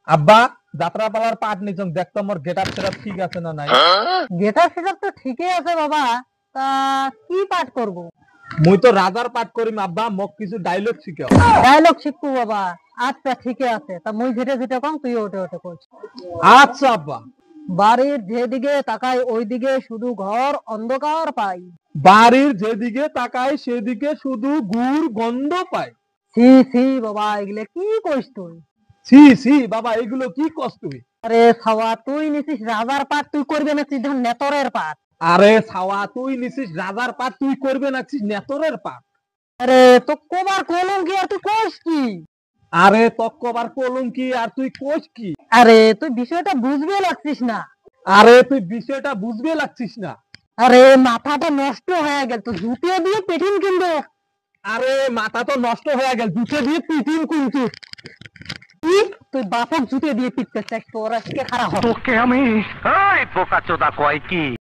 আব্বা, যাত্রাপালার পাট নিছং দেখতো মোর গেটআপ সেটআপ ঠিক আছে না নাই? গেটার সেটআপ তো ঠিকই আছে বাবা। তা কি পাঠ করব? মুই তো রাজার পাট করিম আব্বা, মোক কিছু ডায়লগ শিখাও। ডায়লগ শিখবো বাবা। আচ্ছা ঠিকই আছে, তা মুই যেটা যেটা কম তুই ওটা ওটা কর। আচ্ছা আব্বা। বাড়ির যেদিকে তাকাই ওইদিকে শুধু ঘর অন্ধকার পাই। বাড়ির যেদিকে তাকাই সেদিকে শুধু গুড় গন্ধ পাই। সি সি বাবা, এগুলো কি কইস তুই? ছি ছি বাবা, এগুলো কি কস তুই? আরে ছাওয়া, তুই নিছিস রাজার পাঠ, তুই করবি না সিধা নেতরের পাঠ। আরে ছাওয়া, তুই নিছিস রাজার পাট, তুই করবে নাছিস নেতরের পাট। আরে তো কোবার কলম কি আর তুই কইস কি? আরে তক্কবার কলঙ্কি আর তুই কোস কি? আরে তুই বিষয়টা বুঝবে লাগছিস না। আরে তুই বিষয়টা বুঝবে লাগছিস না। আরে মাথাটা নষ্ট হয়ে গেল, তো জুতিয়ে দিয়ে পেঠিন কিনবো। আরে মাথা তো নষ্ট হয়ে গেল, জুতে দিয়ে পিটিন কিন্তু। কি? তুই বাপক জুতে দিয়ে পিটতে চাস? তোর আজকে খারাপ হবে। তোকে আমি এই বোকাচোদা কয় কি